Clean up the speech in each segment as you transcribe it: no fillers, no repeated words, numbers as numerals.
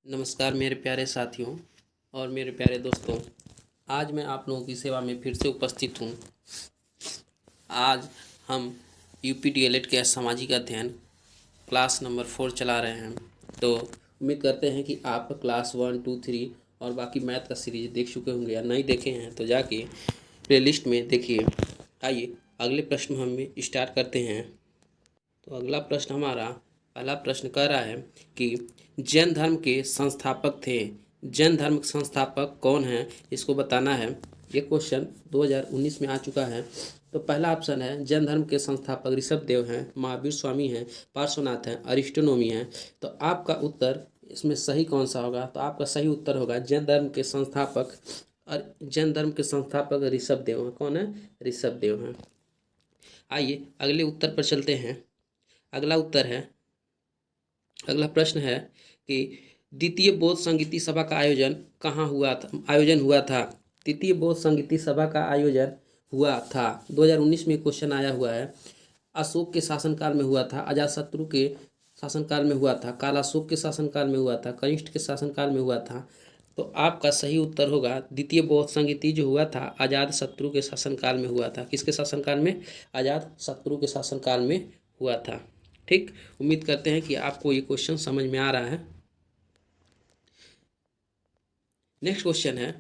नमस्कार मेरे प्यारे साथियों और मेरे प्यारे दोस्तों। आज मैं आप लोगों की सेवा में फिर से उपस्थित हूँ। आज हम यूपी डीएलएड के सामाजिक अध्ययन क्लास नंबर 4 चला रहे हैं। तो उम्मीद करते हैं कि आप क्लास 1, 2, 3 और बाकी मैथ का सीरीज देख चुके होंगे या नहीं देखे हैं तो जाके प्लेलिस्ट में देखिए। आइए अगले प्रश्न हम स्टार्ट करते हैं। तो अगला प्रश्न हमारा पहला प्रश्न कह रहा है कि जैन धर्म के संस्थापक थे। जैन धर्म के संस्थापक कौन हैं, इसको बताना है। ये क्वेश्चन 2019 में आ चुका है। तो पहला ऑप्शन है जैन धर्म के संस्थापक ऋषभ देव हैं, महावीर स्वामी हैं, पार्श्वनाथ हैं, अरिस्टोनोमी हैं। तो आपका उत्तर इसमें सही कौन सा होगा? तो आपका सही उत्तर होगा जैन धर्म के संस्थापक। और जैन धर्म के संस्थापक ऋषभ देव हैं। कौन है? ऋषभ देव हैं। आइए अगले उत्तर पर चलते हैं। अगला प्रश्न है कि द्वितीय बौद्ध संगीति सभा का आयोजन कहाँ हुआ था? द्वितीय बौद्ध संगीति सभा का आयोजन हुआ था 2019 में क्वेश्चन आया हुआ है। अशोक के शासनकाल में हुआ था, अजातशत्रु के शासनकाल में हुआ था, कालाशोक के शासनकाल में हुआ था, कनिष्ठ के शासनकाल में हुआ था। तो आपका सही उत्तर होगा द्वितीय बौद्ध संगीति जो हुआ था अजातशत्रु के शासनकाल में हुआ था। किसके शासनकाल में? अजातशत्रु के शासनकाल में हुआ था। ठीक, उम्मीद करते हैं कि आपको ये क्वेश्चन समझ में आ रहा है। नेक्स्ट क्वेश्चन है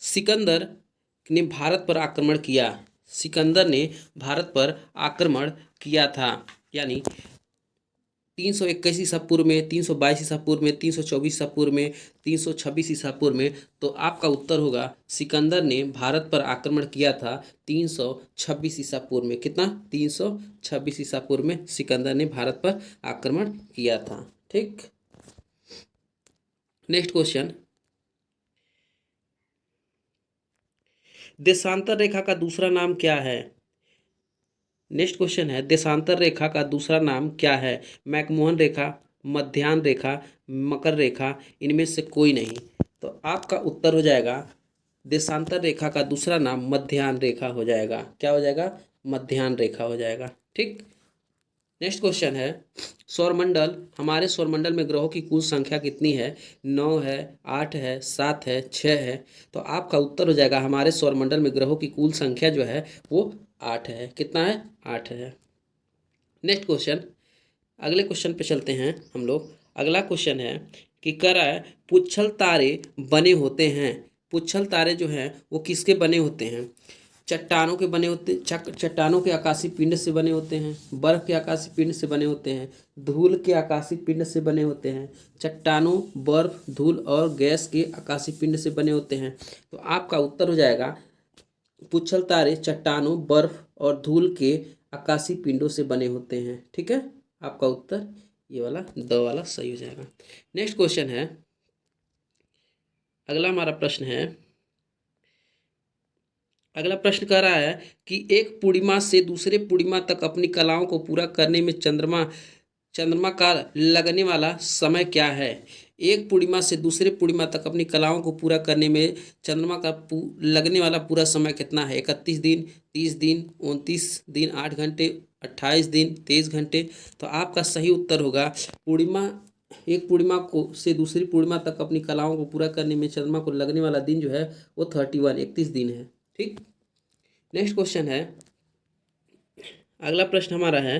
सिकंदर ने भारत पर आक्रमण किया। सिकंदर ने भारत पर आक्रमण किया था यानी 321 ईसा पूर्व में, 322 ईसा पूर्व में, 324 ईसा पूर्व में, 326 ईसा पूर्व में। तो आपका उत्तर होगा सिकंदर ने भारत पर आक्रमण किया था 326 ईसा पूर्व में। कितना? 326 ईसा पूर्व में सिकंदर ने भारत पर आक्रमण किया था। ठीक, नेक्स्ट क्वेश्चन, देशांतर रेखा का दूसरा नाम क्या है? नेक्स्ट क्वेश्चन है देशांतर रेखा का दूसरा नाम क्या है? मैकमोहन रेखा, मध्याह्न रेखा, मकर रेखा, इनमें से कोई नहीं। तो आपका उत्तर हो जाएगा देशांतर रेखा का दूसरा नाम मध्याह्न रेखा हो जाएगा। क्या हो जाएगा? मध्याह्न रेखा हो जाएगा। ठीक, नेक्स्ट क्वेश्चन है सौरमंडल, हमारे सौरमंडल में ग्रहों की कुल संख्या कितनी है? 9 है, 8 है, 7 है, 6 है। तो आपका उत्तर हो जाएगा हमारे सौरमंडल में ग्रहों की कुल संख्या जो है वो 8 है। कितना है? 8 है। नेक्स्ट क्वेश्चन, अगले क्वेश्चन पे चलते हैं हम लोग। अगला क्वेश्चन है कि पुच्छल तारे बने होते हैं। पुच्छल तारे जो हैं वो किसके बने होते हैं? चट्टानों के बने होते, चट्टानों के आकाशीय पिंड से बने होते हैं, बर्फ के आकाशीय पिंड से बने होते हैं, धूल के आकाशीय पिंड से बने होते हैं। चट्टानों, बर्फ, धूल और गैस के आकाशीय पिंड से बने होते हैं। तो आपका उत्तर हो जाएगा पुच्छल तारे चट्टानों, बर्फ और धूल के आकाशीय पिंडों से बने होते हैं। ठीक है, आपका उत्तर ये वाला द वाला सही हो जाएगा। नेक्स्ट क्वेश्चन है, अगला प्रश्न कह रहा है कि एक पूर्णिमा से दूसरे पूर्णिमा तक अपनी कलाओं को पूरा करने में चंद्रमा का लगने वाला समय क्या है? एक पूर्णिमा से दूसरे पूर्णिमा तक अपनी कलाओं को पूरा करने में चंद्रमा का लगने वाला पूरा समय कितना है? 31 दिन, 30 दिन, 29 दिन, 8 घंटे, 28 दिन, 23 घंटे। तो आपका सही उत्तर होगा एक पूर्णिमा को से दूसरी पूर्णिमा तक अपनी कलाओं को पूरा करने में चंद्रमा को लगने वाला दिन जो है वो 31 दिन है। ठीक, नेक्स्ट क्वेश्चन है, अगला प्रश्न हमारा है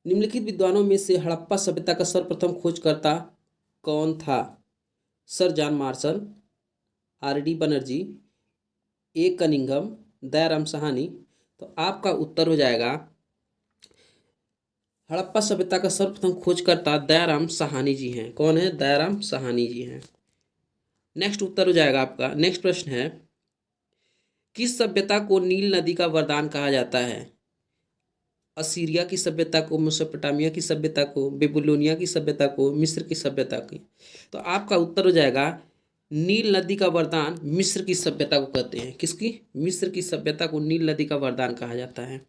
निम्नलिखित विद्वानों में से हड़प्पा सभ्यता का सर्वप्रथम खोजकर्ता कौन था? Sir John Marshall, R D. Banerjee, A Cunningham, Dayaram Sahni. तो आपका उत्तर हो जाएगा हड़प्पा सभ्यता का सर्वप्रथम खोजकर्ता दयाराम साहनी जी हैं। कौन है? दयाराम साहनी जी हैं। नेक्स्ट उत्तर हो जाएगा आपका। नेक्स्ट प्रश्न है किस सभ्यता को नील नदी का वरदान कहा जाता है? असीरिया की सभ्यता को, मेसोपोटामिया की सभ्यता को, बेबीलोनिया की सभ्यता को, मिस्र की सभ्यता की। तो आपका उत्तर हो जाएगा नील नदी का वरदान मिस्र की सभ्यता को कहते हैं। किसकी? मिस्र की सभ्यता को नील नदी का वरदान कहा जाता है।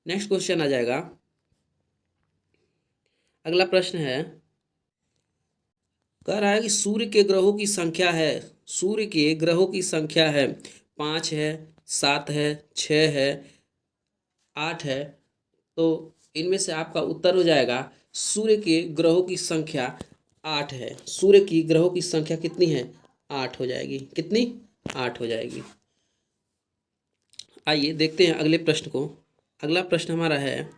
नेक्स्ट क्वेश्चन आ जाएगा, अगला प्रश्न है कह रहा है कि सूर्य के ग्रहों की संख्या है, सूर्य के ग्रहों की संख्या है 5 है, 7 है, 6 है, 8 है। तो इनमें से आपका उत्तर हो जाएगा सूर्य के ग्रहों की संख्या 8 है। सूर्य की ग्रहों की संख्या कितनी है? 8 हो जाएगी। कितनी? 8 हो जाएगी। आइए देखते हैं अगले प्रश्न को। अगला प्रश्न हमारा है,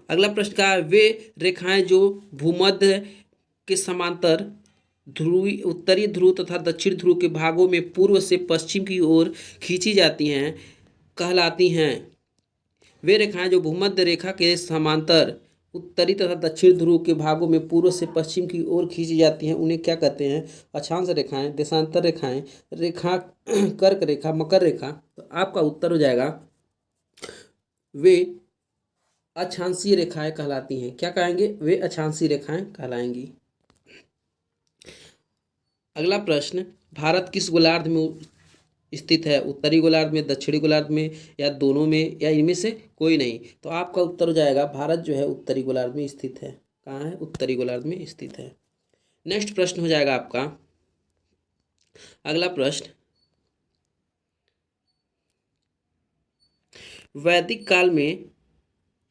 अगला प्रश्न का है, वे रेखाएं जो भूमध्य के समांतर ध्रुवी उत्तरी ध्रुव तथा दक्षिण ध्रुव के भागों में पूर्व से पश्चिम की ओर खींची जाती हैं कहलाती हैं। वे रेखाएं जो भूमध्य रेखा के समांतर उत्तरी तथा दक्षिण ध्रुव के भागों में पूर्व से पश्चिम की ओर खींची जाती हैं उन्हें क्या कहते हैं? अक्षांश रेखाएं, देशांतर रेखाएं, रेखा कर्क रेखा, मकर रेखा। तो आपका उत्तर हो जाएगा वे अक्षांशीय रेखाएं कहलाती हैं। क्या कहेंगे? वे अक्षांशीय रेखाएं कहलाएंगी। अगला प्रश्न, भारत किस गोलार्ध में स्थित है? उत्तरी गोलार्ध में, दक्षिणी गोलार्ध में, या दोनों में, या इनमें से कोई नहीं? तो आपका उत्तर हो जाएगा भारत जो है उत्तरी गोलार्ध में स्थित है। कहाँ है? उत्तरी गोलार्ध में स्थित है। नेक्स्ट प्रश्न हो जाएगा आपका अगला प्रश्न, वैदिक काल में,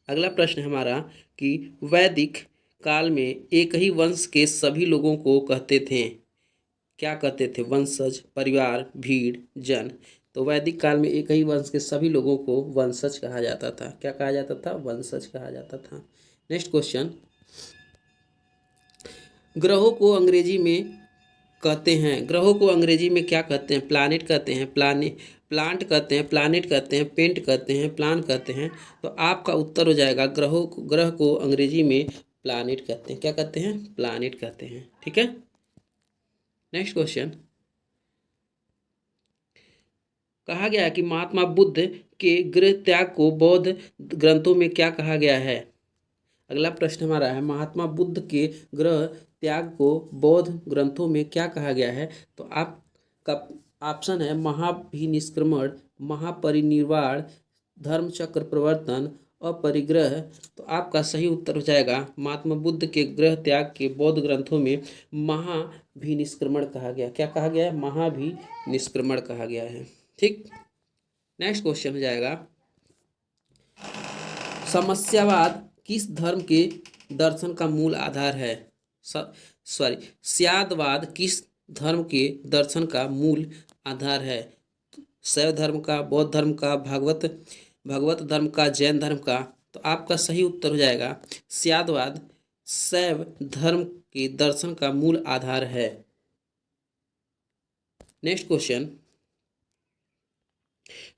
अगला प्रश्न है हमारा कि वैदिक काल में एक ही वंश के सभी लोगों को कहते थे, क्या कहते थे? वंशज, परिवार, भीड़, जन। तो वैदिक काल में एक ही वंश के सभी लोगों को वंशज कहा जाता था। क्या कहा जाता था? वंशज कहा जाता था। नेक्स्ट क्वेश्चन, ग्रहों को अंग्रेजी में कहते हैं, ग्रहों को अंग्रेजी में क्या कहते हैं? प्लानिट कहते हैं, प्लांट कहते हैं, प्लानिट कहते हैं, पेंट कहते हैं, प्लान कहते हैं। तो आपका उत्तर हो जाएगा ग्रह को अंग्रेजी में प्लानिट कहते हैं। क्या कहते हैं? प्लानिट कहते हैं। ठीक है। नेक्स्ट क्वेश्चन, कहा गया है कि महात्मा बुद्ध के गृह त्याग को बौद्ध ग्रंथों में क्या कहा गया है? अगला प्रश्न हमारा है, महात्मा बुद्ध के गृह त्याग को बौद्ध ग्रंथों में क्या कहा गया है? तो आपका ऑप्शन है महाभिनिष्क्रमण, महापरिनिर्वाण, धर्मचक्र प्रवर्तन, अपरिग्रह। तो आपका सही उत्तर हो जाएगा महात्मा बुद्ध के गृह त्याग के बौद्ध ग्रंथों में महाभिनिष्क्रमण कहा गया। क्या कहा गया है? महाभिनिष्क्रमण कहा गया है। ठीक। नेक्स्ट क्वेश्चन हो जाएगा, समस्यावाद किस धर्म के दर्शन का मूल आधार है? स्यादवाद किस धर्म के दर्शन का मूल आधार है? शैव धर्म का, बौद्ध धर्म का, भगवत धर्म का, जैन धर्म का। तो आपका सही उत्तर हो जाएगा स्यादवाद शैव धर्म के दर्शन का मूल आधार है। नेक्स्ट क्वेश्चन,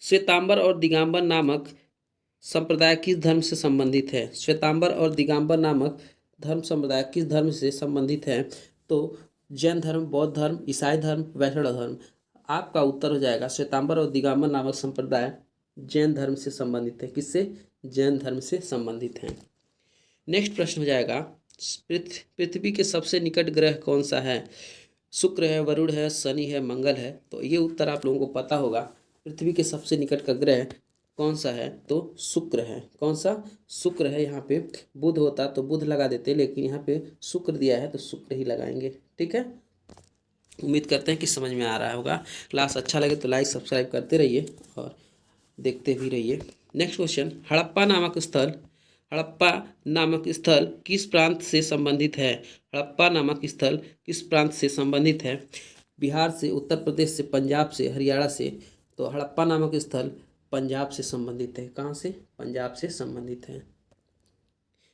श्वेतांबर और दिगंबर नामक संप्रदाय किस धर्म से संबंधित है? श्वेतांबर और दिगंबर नामक धर्म संप्रदाय किस धर्म से संबंधित है? तो जैन धर्म, बौद्ध धर्म, ईसाई धर्म, वैष्णव धर्म। आपका उत्तर हो जाएगा श्वेतांबर और दिगंबर नामक संप्रदाय जैन धर्म से संबंधित है। किससे? जैन धर्म से संबंधित है। नेक्स्ट प्रश्न हो जाएगा, पृथ्वी के सबसे निकट ग्रह कौन सा है? शुक्र है, वरुण है, शनि है, मंगल है। तो ये उत्तर आप लोगों को पता होगा। पृथ्वी के सबसे निकट का ग्रह कौन सा है? तो शुक्र है। कौन सा? शुक्र है। यहाँ पे बुध होता तो बुध लगा देते, लेकिन यहाँ पे शुक्र दिया है तो शुक्र ही लगाएंगे। ठीक है। उम्मीद करते हैं कि समझ में आ रहा होगा। क्लास अच्छा लगे तो लाइक सब्सक्राइब करते रहिए और देखते भी रहिए। नेक्स्ट क्वेश्चन, हड़प्पा नामक स्थल किस प्रांत से संबंधित है? हड़प्पा नामक स्थल किस प्रांत से संबंधित है? बिहार से, उत्तर प्रदेश से, पंजाब से, हरियाणा से। तो हड़प्पा नामक स्थल पंजाब से संबंधित है। कहाँ से? पंजाब से संबंधित है।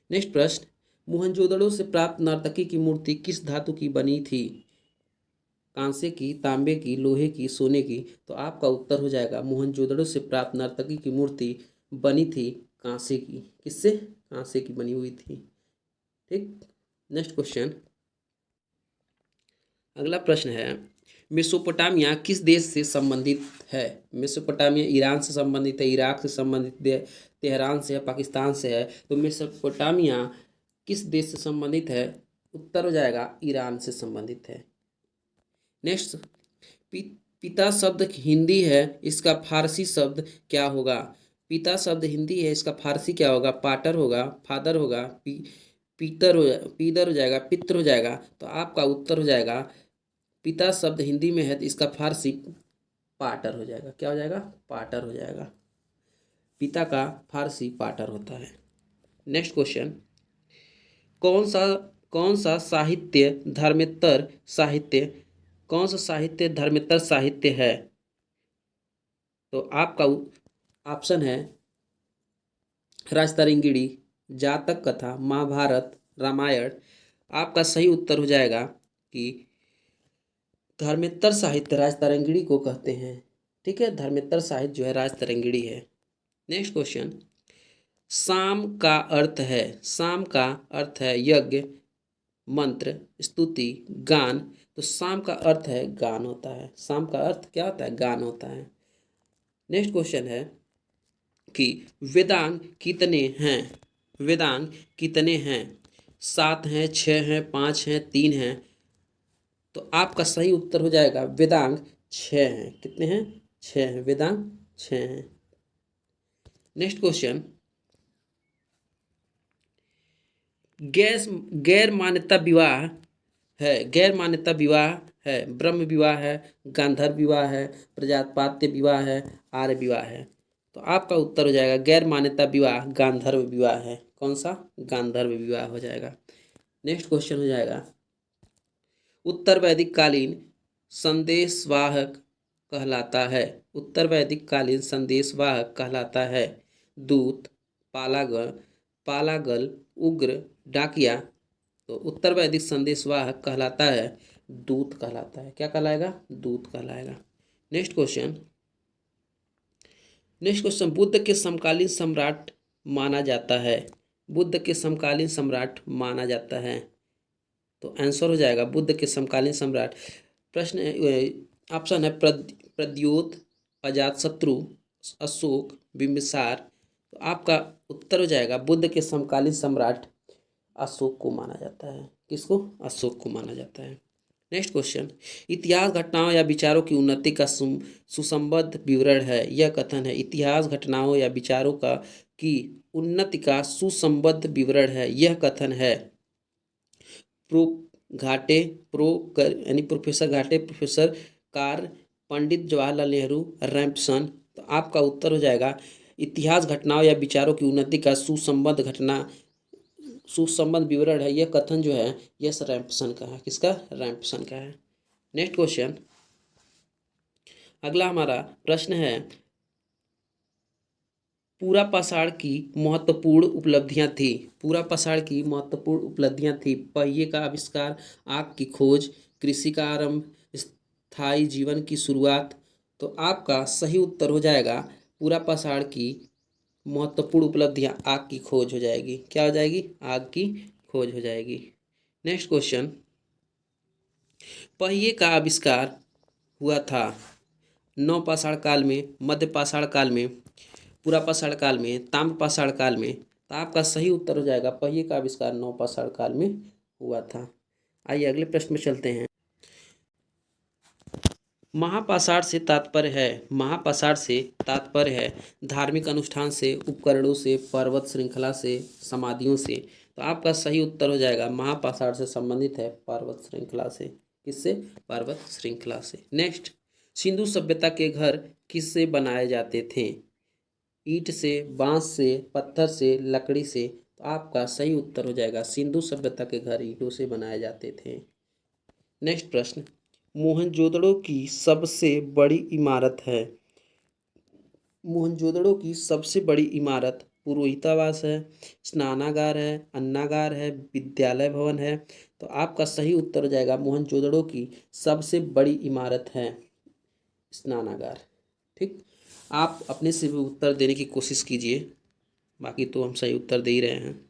नेक्स्ट प्रश्न, मोहनजोदड़ो से प्राप्त नर्तकी की मूर्ति किस धातु की बनी थी? कांसे की, तांबे की, लोहे की, सोने की। तो आपका उत्तर हो जाएगा मोहनजोदड़ो से प्राप्त नर्तकी की मूर्ति बनी थी कांसे की। किससे? कांसे की बनी हुई थी। ठीक। नेक्स्ट क्वेश्चन, अगला प्रश्न है, मेसोपोटामिया किस देश से संबंधित है? मेसोपोटामिया ईरान से संबंधित है, इराक से संबंधित है, तेहरान से है, पाकिस्तान से है। तो मेसोपोटामिया किस देश से संबंधित है? उत्तर हो जाएगा ईरान से संबंधित है। नेक्स्ट, पिता शब्द हिंदी है, इसका फारसी शब्द क्या होगा? पिता शब्द हिंदी है, इसका फारसी क्या होगा? पाटर होगा, फादर होगा, पीदर हो जाएगा, पितर हो जाएगा। तो आपका उत्तर हो जाएगा पिता शब्द हिंदी में है तो इसका फारसी पाटर हो जाएगा। क्या हो जाएगा? पाटर हो जाएगा। पिता का फारसी पाटर होता है। नेक्स्ट क्वेश्चन, कौन सा कौन सा साहित्य धर्मेतर साहित्य कौन सा साहित्य धर्मेतर साहित्य है? तो आपका ऑप्शन है राजतरंगिणी, जातक कथा, महाभारत, रामायण। आपका सही उत्तर हो जाएगा कि धर्मेतर साहित्य राजतरंगिणी को कहते हैं। ठीक है, धर्मेतर साहित्य जो है राजतरंगिणी है। नेक्स्ट क्वेश्चन, साम का अर्थ है यज्ञ, मंत्र, स्तुति, गान। तो साम का अर्थ है गान होता है। साम का अर्थ क्या होता है? गान होता है। नेक्स्ट क्वेश्चन है कि वेदांग कितने हैं? वेदांग कितने हैं? 7 हैं, 6 हैं, 5 हैं, 3 हैं। तो आपका सही उत्तर हो जाएगा वेदांग 6 हैं। कितने हैं? 6 हैं। वेदांग 6 हैं। नेक्स्ट क्वेश्चन, गैर मान्यता विवाह है, गैर मान्यता विवाह है, ब्रह्म विवाह है, गांधर्व विवाह है, प्रजापात्य विवाह है, आर्य विवाह है। तो आपका उत्तर हो जाएगा गैर मान्यता विवाह गांधर्व विवाह है। कौन सा? गांधर्व विवाह हो जाएगा। नेक्स्ट क्वेश्चन हो जाएगा, उत्तर वैदिक कालीन संदेशवाहक कहलाता है। उत्तर वैदिक कालीन संदेशवाहक कहलाता है दूत, पालागल पालागल, उग्र, डाकिया। तो उत्तर वैदिक संदेशवाहक कहलाता है दूत कहलाता है। क्या कहलाएगा? दूत कहलाएगा। नेक्स्ट क्वेश्चन, बुद्ध के समकालीन सम्राट माना जाता है। बुद्ध के समकालीन सम्राट माना जाता है। तो आंसर हो जाएगा बुद्ध के समकालीन सम्राट। प्रश्न ऑप्शन है प्रद्योत, अजातशत्रु, अशोक, बिंबिसार। तो आपका उत्तर हो जाएगा बुद्ध के समकालीन सम्राट अशोक को माना जाता है। किसको? अशोक को माना जाता है। नेक्स्ट क्वेश्चन, इतिहास घटनाओं या विचारों की उन्नति का सुसंबद्ध विवरण है। यह कथन है इतिहास घटनाओं या विचारों का की उन्नति का सुसंबद्ध विवरण है। यह कथन है प्रोफेसर घाटे, प्रोफेसर कार, पंडित जवाहरलाल नेहरू, रैम्पसन। तो आपका उत्तर हो जाएगा इतिहास घटनाओं या विचारों की उन्नति का सुसंबद्ध विवरण है। यह कथन जो है यह रैम्पसन का है। किसका? रैम्पसन का है। नेक्स्ट क्वेश्चन, अगला हमारा प्रश्न है पूरा पाषाण की महत्वपूर्ण उपलब्धियां थी। पूरा पाषाण की महत्वपूर्ण उपलब्धियां थी पहिए का आविष्कार, आग की खोज, कृषि का आरंभ, स्थायी जीवन की शुरुआत। तो आपका सही उत्तर हो जाएगा पूरा पाषाण की महत्वपूर्ण उपलब्धियां आग की खोज हो जाएगी। क्या हो जाएगी? आग की खोज हो जाएगी। नेक्स्ट क्वेश्चन, पहिए का आविष्कार हुआ था नवपाषाण काल में, मध्य पाषाण काल में, पूरा पाषाण काल में, ताम्र पाषाण काल में। तो आपका सही उत्तर हो जाएगा पहिए का आविष्कार नवपाषाण काल में हुआ था। आइए अगले प्रश्न में चलते हैं। महापाषाण से तात्पर्य है धार्मिक अनुष्ठान से, उपकरणों से, पर्वत श्रृंखला से, समाधियों से। तो आपका सही उत्तर हो जाएगा महापाषाण से संबंधित है पर्वत श्रृंखला से। किससे? पर्वत श्रृंखला से। नेक्स्ट, सिंधु सभ्यता के घर किससे बनाए जाते थे? ईंट से, बांस से, पत्थर से, लकड़ी से। तो आपका सही उत्तर हो जाएगा सिंधु सभ्यता के घर ईंटों से बनाए जाते थे। नेक्स्ट प्रश्न, मोहनजोदड़ो की सबसे बड़ी इमारत है। मोहनजोदड़ो की सबसे बड़ी इमारत पुरोहितावास है, स्नानागार है, अन्नागार है, विद्यालय भवन है। तो आपका सही उत्तर हो जाएगा मोहनजोदड़ो की सबसे बड़ी इमारत है स्नानागार। ठीक, आप अपने से भी उत्तर देने की कोशिश कीजिए, बाकी तो हम सही उत्तर दे ही रहे हैं।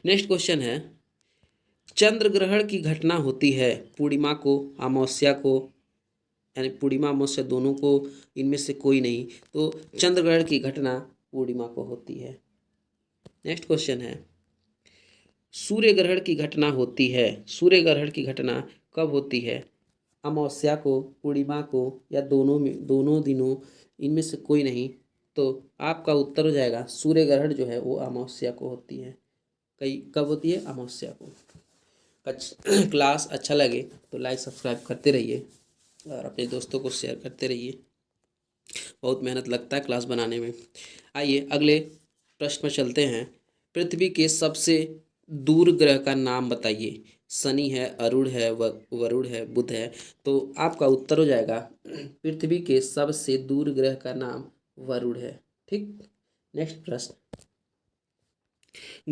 नेक्स्ट क्वेश्चन है, चंद्र ग्रहण की घटना होती है पूर्णिमा को, अमावस्या को, यानी पूर्णिमा अमावस्या दोनों को, इनमें से कोई नहीं। तो चंद्र ग्रहण की घटना पूर्णिमा को होती है। नेक्स्ट क्वेश्चन है, सूर्य ग्रहण की घटना होती है, सूर्य ग्रहण की घटना कब होती है? अमावस्या को, पूर्णिमा को, या दोनों दिनों, इनमें से कोई नहीं। तो आपका उत्तर हो जाएगा सूर्य ग्रहण जो है वो अमावस्या को होती है। कब होती है? अमावस्या को। क्लास अच्छा लगे तो लाइक सब्सक्राइब करते रहिए और अपने दोस्तों को शेयर करते रहिए। बहुत मेहनत लगता है क्लास बनाने में। आइए अगले प्रश्न पर चलते हैं। पृथ्वी के सबसे दूर ग्रह का नाम बताइए। शनि है, अरुण है, वरुण है, बुध है। तो आपका उत्तर हो जाएगा पृथ्वी के सबसे दूर ग्रह का नाम वरुण है। ठीक। नेक्स्ट प्रश्न,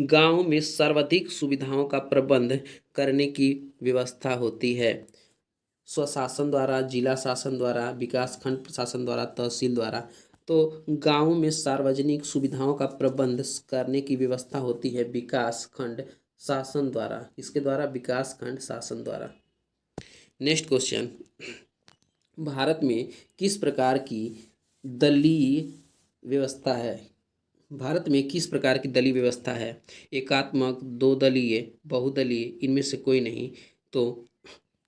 गांव में सर्वाधिक सुविधाओं का प्रबंध करने की व्यवस्था होती है। स्वशासन द्वारा, जिला शासन द्वारा, विकास खंड प्रशासन द्वारा, तहसील द्वारा। तो गांव में सार्वजनिक सुविधाओं का प्रबंध करने की व्यवस्था होती है विकास खंड शासन द्वारा। इसके द्वारा विकास खंड शासन द्वारा। नेक्स्ट क्वेश्चन, भारत में किस प्रकार की दलीय व्यवस्था है? भारत में किस प्रकार की दलीय व्यवस्था है? एकात्मक, दो दलीय, बहुदलीय, इनमें से कोई नहीं। तो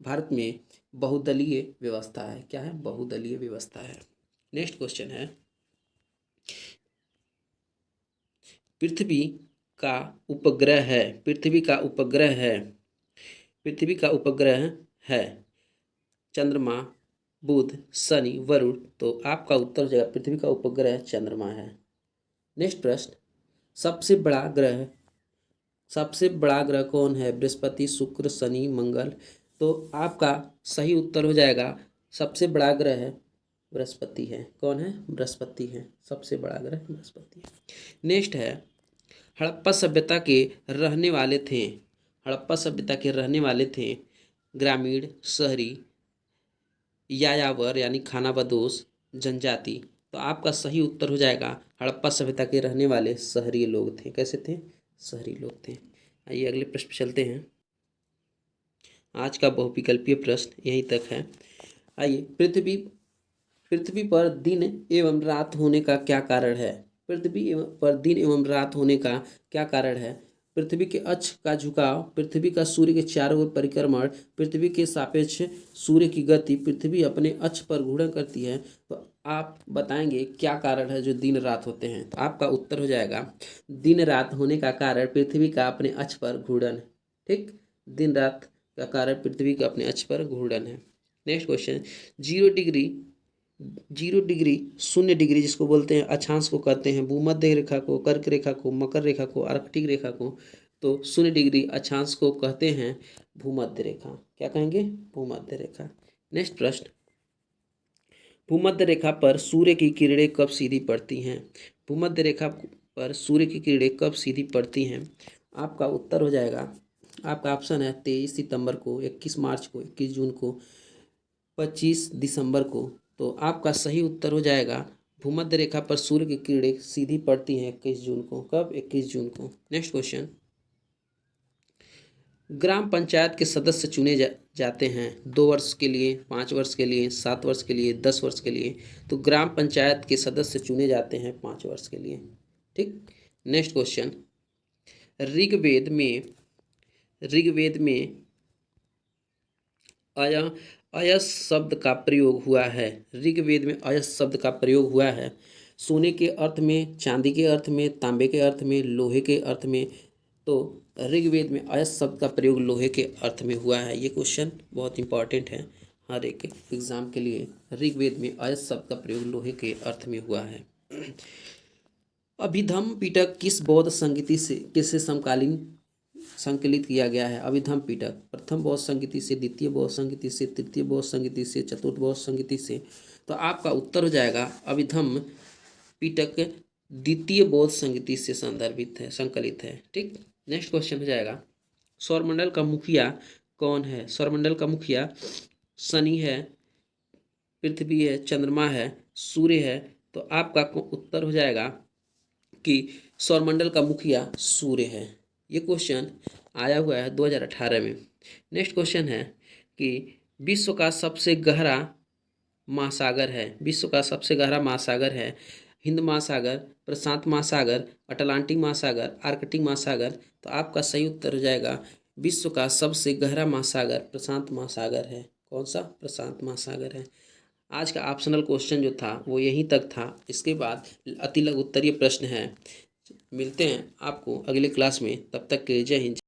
भारत में बहुदलीय व्यवस्था है। क्या है? बहुदलीय व्यवस्था है। नेक्स्ट क्वेश्चन है, पृथ्वी का उपग्रह है, पृथ्वी का उपग्रह है, पृथ्वी का उपग्रह है चंद्रमा, बुध, शनि, वरुण। तो आपका उत्तर हो जाएगा पृथ्वी का उपग्रह चंद्रमा है। नेक्स्ट प्रश्न, सबसे बड़ा ग्रह कौन है? बृहस्पति, शुक्र, शनि, मंगल। तो आपका सही उत्तर हो जाएगा सबसे बड़ा ग्रह है बृहस्पति है। कौन है? बृहस्पति है। सबसे बड़ा ग्रह बृहस्पति है। नेक्स्ट है, हड़प्पा सभ्यता के रहने वाले थे, हड़प्पा सभ्यता के रहने वाले थे ग्रामीण, शहरी, यायावर यानी खानाबदोश, जनजाति। तो आपका सही उत्तर हो जाएगा हड़प्पा सभ्यता के रहने वाले शहरी लोग थे। कैसे थे? शहरी लोग थे। आइए अगले प्रश्न पे चलते हैं। आज का बहुविकल्पीय प्रश्न यहीं तक है। आइए, पृथ्वी पर दिन एवं रात होने का क्या कारण है? पृथ्वी पर दिन एवं रात होने का क्या कारण है? पृथ्वी के अक्ष का झुकाव, पृथ्वी का सूर्य के चारों ओर परिक्रमण, पृथ्वी के सापेक्ष सूर्य की गति, पृथ्वी अपने अक्ष पर घूर्णन करती है। तो आप बताएंगे क्या कारण है जो दिन रात होते हैं? तो आपका उत्तर हो जाएगा दिन रात होने का कारण पृथ्वी का अपने अक्ष पर घूर्णन। ठीक, दिन रात का कारण पृथ्वी का अपने अक्ष पर घूर्णन है। नेक्स्ट क्वेश्चन, 0 डिग्री 0 डिग्री जिसको बोलते हैं अक्षांश को कहते हैं भूमध्य रेखा को, कर्क रेखा को, मकर रेखा को, आर्कटिक रेखा को। तो 0 डिग्री अक्षांश को कहते हैं भूमध्य रेखा। क्या कहेंगे? भूमध्य रेखा। नेक्स्ट प्रश्न, भूमध्य रेखा पर सूर्य की किरणें कब सीधी पड़ती हैं? भूमध्य रेखा पर सूर्य की किरणें कब सीधी पड़ती हैं? आपका उत्तर हो जाएगा, आपका ऑप्शन है 23 सितंबर को, 21 मार्च को, 21 जून को, 25 दिसंबर को। तो आपका सही उत्तर हो जाएगा भूमध्य रेखा पर सूर्य की किरणें सीधी पड़ती हैं 21 जून को। कब? 21 जून को। नेक्स्ट क्वेश्चन, ग्राम पंचायत के सदस्य चुने जाते हैं 2 वर्ष के लिए, 5 वर्ष के लिए, 7 वर्ष के लिए, 10 वर्ष के लिए। तो ग्राम पंचायत के सदस्य चुने जाते हैं 5 वर्ष के लिए। ठीक। नेक्स्ट क्वेश्चन, ऋग्वेद में अयस शब्द का प्रयोग हुआ है। ऋग्वेद में अयस शब्द का प्रयोग हुआ है सोने के अर्थ में, चांदी के अर्थ में, तांबे के अर्थ में, लोहे के अर्थ में। तो ऋग्वेद में अयस शब्द का प्रयोग लोहे के अर्थ में हुआ है। ये क्वेश्चन बहुत इंपॉर्टेंट है हर एक एग्जाम के लिए। ऋग्वेद में अयस शब्द का प्रयोग लोहे के अर्थ में हुआ है। अभिधम्म पिटक किस बौद्ध संगीति से किससे समकालीन संकलित किया गया है? अभिधम्म पिटक प्रथम बौद्ध संगीति से, द्वितीय बौद्ध संगीति से, तृतीय बौद्ध संगीति से, चतुर्थ बौद्ध संगीति से। तो आपका उत्तर हो जाएगा अभिधम्म पिटक द्वितीय बौद्ध संगीति से संदर्भित है, संकलित है। ठीक। नेक्स्ट क्वेश्चन हो जाएगा, सौरमंडल का मुखिया कौन है? सौरमंडल का मुखिया शनि है, पृथ्वी है, चंद्रमा है, सूर्य है। तो आपका उत्तर हो जाएगा कि सौरमंडल का मुखिया सूर्य है। ये क्वेश्चन आया हुआ है 2018 में। नेक्स्ट क्वेश्चन है कि विश्व का सबसे गहरा महासागर है, विश्व का सबसे गहरा महासागर है हिंद महासागर, प्रशांत महासागर, अटलांटिक महासागर, आर्कटिक महासागर। तो आपका सही उत्तर हो जाएगा विश्व का सबसे गहरा महासागर प्रशांत महासागर है। कौन सा? प्रशांत महासागर है। आज का ऑप्शनल क्वेश्चन जो था वो यहीं तक था। इसके बाद अति लघु उत्तरीय प्रश्न है। मिलते हैं आपको अगले क्लास में, तब तक के लिए जय हिंद।